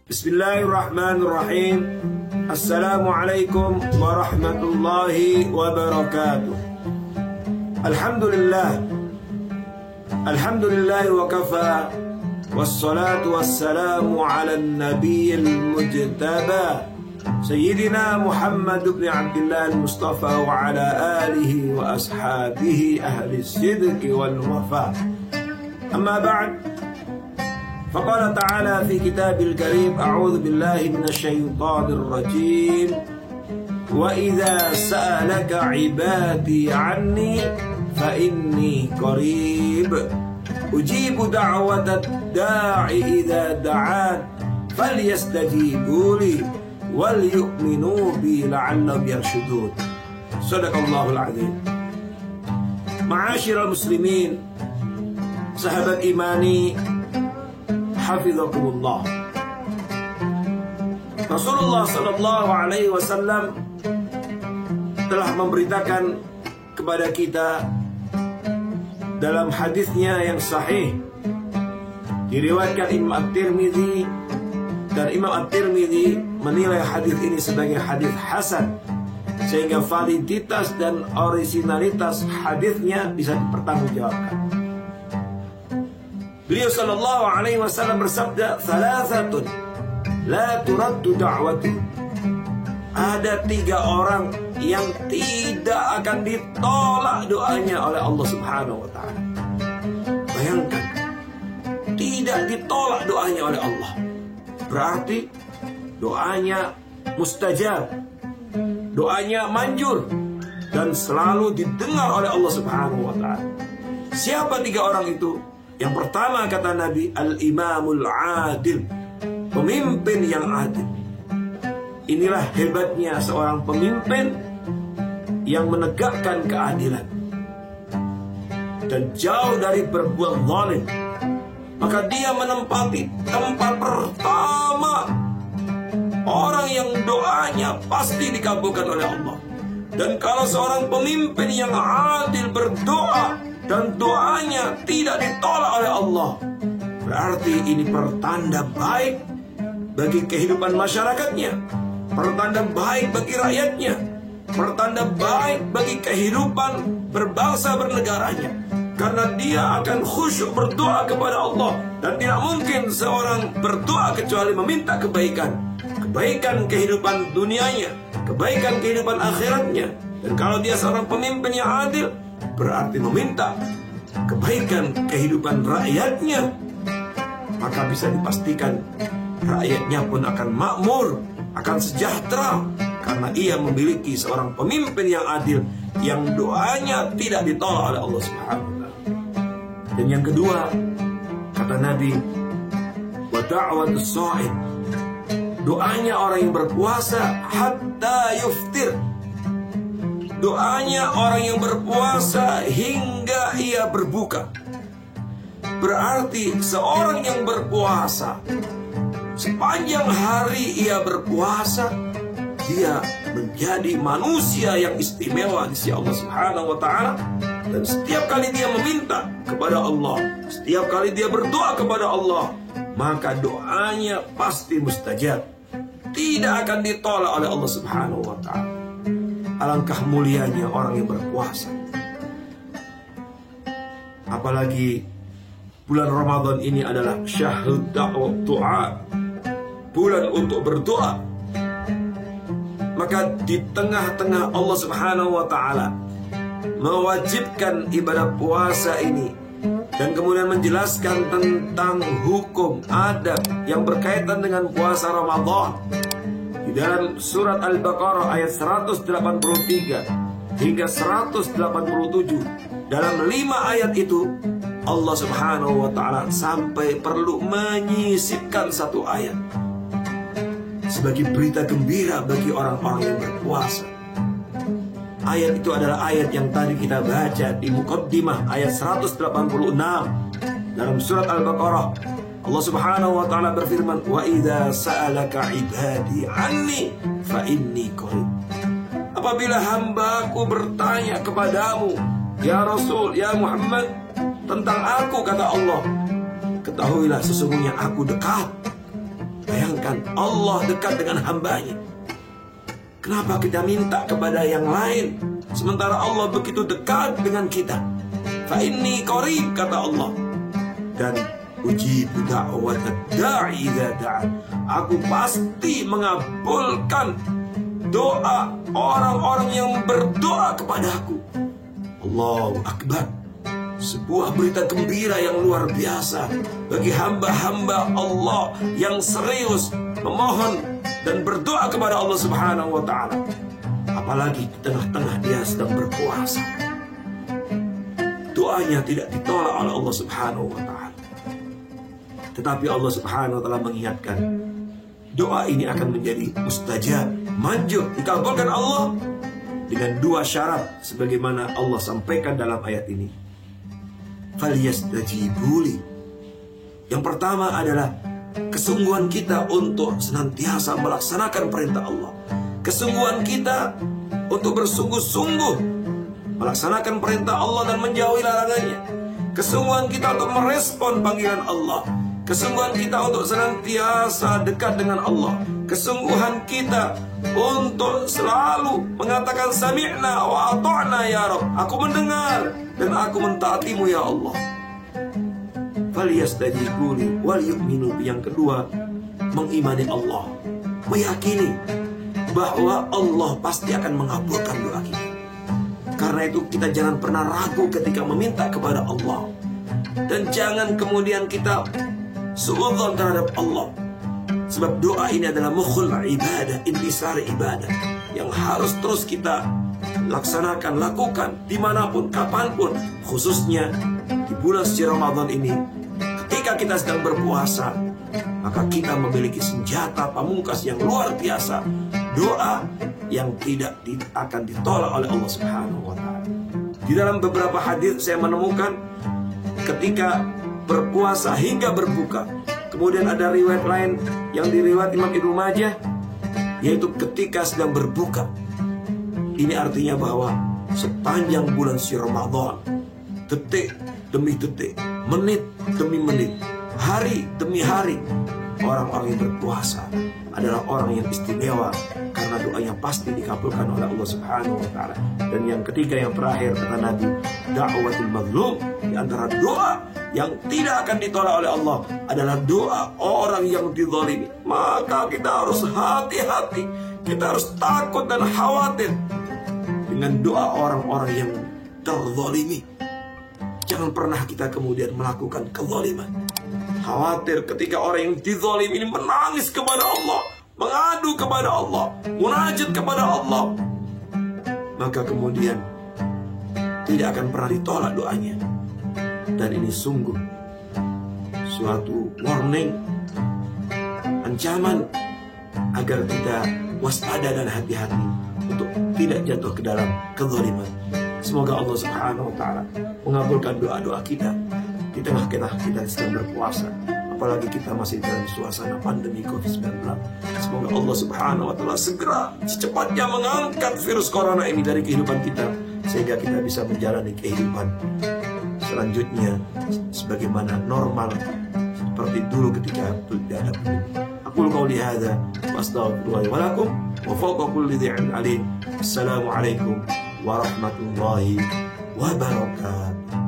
Bismillahirrahmanirrahim. Assalamualaikum warahmatullahi wabarakatuh. Alhamdulillah wa kafa, wassalatu wassalamu ala nabiyil mujtaba Sayyidina Muhammad ibn Abdullah al-Mustafa wa ala alihi wa ashabihi ahli sidqi wal wafa. Amma ba'd, faqala ta'ala fi kitabil karim, a'udhu billahi minasyaitanir rajim, wa idza sa'alaka ibadi anni fa inni qarib ujibu da'watad da'i idza da'an falyastajibu li wal yu'minu bi la'allahum yarshudun. Shadaqallahul azim. Ma'asyiral muslimin, sahabat imani, hafizakumullah. Rasulullah sallallahu alaihi wasallam telah memberitakan kepada kita dalam hadisnya yang sahih, diriwayatkan Imam At-Tirmidzi, dan Imam At-Tirmidzi menilai hadis ini sebagai hadis hasan, sehingga validitas dan originalitas hadisnya bisa dipertanggungjawabkan. Beliau sallallahu alaihi wasallam bersabda, "Thalathatun la turaddu da'watu." Ada 3 orang yang tidak akan ditolak doanya oleh Allah Subhanahu wa taala. Bayangkan, tidak ditolak doanya oleh Allah. Berarti doanya mustajab, doanya manjur, dan selalu didengar oleh Allah Subhanahu wa taala. Siapa 3 orang itu? Yang pertama, kata Nabi, al-imamul adil, pemimpin yang adil. Inilah hebatnya seorang pemimpin yang menegakkan keadilan dan jauh dari berbuat zalim. Maka dia menempati tempat pertama orang yang doanya pasti dikabulkan oleh Allah. Dan kalau seorang pemimpin yang adil berdoa dan doanya tidak ditolak oleh Allah, berarti ini pertanda baik bagi kehidupan masyarakatnya, pertanda baik bagi rakyatnya, pertanda baik bagi kehidupan berbangsa bernegaranya. Karena dia akan khusyuk berdoa kepada Allah. Dan tidak mungkin seorang berdoa kecuali meminta kebaikan, kebaikan kehidupan dunianya, kebaikan kehidupan akhiratnya. Dan kalau dia seorang pemimpin yang adil, berarti meminta kebaikan kehidupan rakyatnya, maka bisa dipastikan rakyatnya pun akan makmur, akan sejahtera, karena ia memiliki seorang pemimpin yang adil, yang doanya tidak ditolak oleh Allah Subhanahu wa taala. Dan yang kedua, kata Nabi, wa da'watus sha'im, doanya orang yang berpuasa hatta yuftir. Doanya orang yang berpuasa hingga ia berbuka. Berarti seorang yang berpuasa, sepanjang hari ia berpuasa, dia menjadi manusia yang istimewa di sisi Allah Subhanahu wa taala. Dan setiap kali dia meminta kepada Allah, setiap kali dia berdoa kepada Allah, maka doanya pasti mustajab, tidak akan ditolak oleh Allah Subhanahu wa taala. Alangkah mulianya orang yang berpuasa. Apalagi bulan Ramadan ini adalah syahrud du'a, bulan untuk berdoa. Maka di tengah-tengah Allah Subhanahu wa taala mewajibkan ibadah puasa ini, dan kemudian menjelaskan tentang hukum adab yang berkaitan dengan puasa Ramadan. Di dalam surat Al-Baqarah ayat 183 hingga 187, dalam 5 ayat itu Allah Subhanahu wa taala sampai perlu menyisipkan 1 ayat sebagai berita gembira bagi orang-orang yang berpuasa. Ayat itu adalah ayat yang tadi kita baca di muqaddimah, ayat 186 dalam surat Al-Baqarah. Allah Subhanahu wa taala berfirman, wa idza sa'alaka ibadi anni fa inni qarib. Apabila hambaku bertanya kepadamu, ya Rasul, ya Muhammad, tentang aku, kata Allah, ketahuilah sesungguhnya aku dekat. Bayangkan, mengatakan Allah dekat dengan hambanya. Kenapa kita minta kepada yang lain sementara Allah begitu dekat dengan kita? Fa inni qarib, kata Allah, dan ujibu da'watad da'i idza da'an. Aku pasti mengabulkan doa orang-orang yang berdoa kepadaku. Allahu Akbar. Sebuah berita gembira yang luar biasa bagi hamba-hamba Allah yang serius memohon dan berdoa kepada Allah Subhanahu wa ta'ala. Apalagi di tengah-tengah dia sedang berpuasa, doanya tidak ditolak oleh Allah Subhanahu wa ta'ala. Tetapi Allah Subhanahu wa ta'ala mengingatkan, doa ini akan menjadi mustajab, manjur, dikabulkan Allah dengan dua syarat sebagaimana Allah sampaikan dalam ayat ini. Falyastajibuli. Yang pertama adalah kesungguhan kita untuk senantiasa melaksanakan perintah Allah. Kesungguhan kita untuk bersungguh-sungguh melaksanakan perintah Allah dan menjauhi larangannya. Kesungguhan kita untuk merespon panggilan Allah. Kesungguhan kita untuk senantiasa dekat dengan Allah. Kesungguhan kita untuk selalu mengatakan sami'na wa ata'na ya Rabb. Aku mendengar dan aku mentaatimu ya Allah. Falyastajibuli wal yu'minu. Yang kedua, mengimani Allah, meyakini bahwa Allah pasti akan mengabulkan doa kita. Karena itu kita jangan pernah ragu ketika meminta kepada Allah, dan jangan kemudian kita suudzon terhadap Allah. Sebab doa ini adalah mukhul ibadah, intisari ibadah, yang harus terus kita laksanakan, lakukan dimanapun, kapanpun. Khususnya di bulan suci Ramadan ini, ketika kita sedang berpuasa, maka kita memiliki senjata pamungkas yang luar biasa, doa yang tidak akan ditolak oleh Allah Subhanahu wa ta'ala. Di dalam beberapa hadis saya menemukan ketika berpuasa hingga berbuka. Kemudian ada riwayat lain yang diriwayat Imam Ibnu Majah, yaitu ketika sedang berbuka. Ini artinya bahwa sepanjang bulan suci Ramadan, detik demi detik, menit demi menit, hari demi hari, orang-orang yang berpuasa adalah orang yang istimewa, karena doanya pasti dikabulkan oleh Allah Subhanahu wa ta'ala. Dan yang ketiga, yang terakhir, kata Nabi, da'watul mazlum. Di antara doa yang tidak akan ditolak oleh Allah adalah doa orang yang dizalimi. Maka kita harus hati-hati, kita harus takut dan khawatir dengan doa orang-orang yang terzalimi. Jangan pernah kita kemudian melakukan kezaliman. Khawatir ketika orang yang dizalimi ini menangis kepada Allah, mengadu kepada Allah, munajat kepada Allah, maka kemudian tidak akan pernah ditolak doanya. Dan ini sungguh suatu warning, ancaman agar kita waspada dan hati-hati untuk tidak jatuh ke dalam kezaliman. Semoga Allah Subhanahu wa ta'ala mengabulkan doa-doa kita di tengah-tengah kita sedang berpuasa, apalagi kita masih dalam suasana pandemi COVID-19. Semoga Allah Subhanahu wa ta'ala segera secepatnya mengangkat virus corona ini dari kehidupan kita, sehingga kita bisa menjalani kehidupan selanjutnya sebagaimana normal seperti dulu ketika tidak ada pandemi. Aqulu qawli hadza wa astaghfirullahi wa lakum wa fawqa kulli dhi'in alim. Assalamualaikum warahmatullahi wabarakatuh.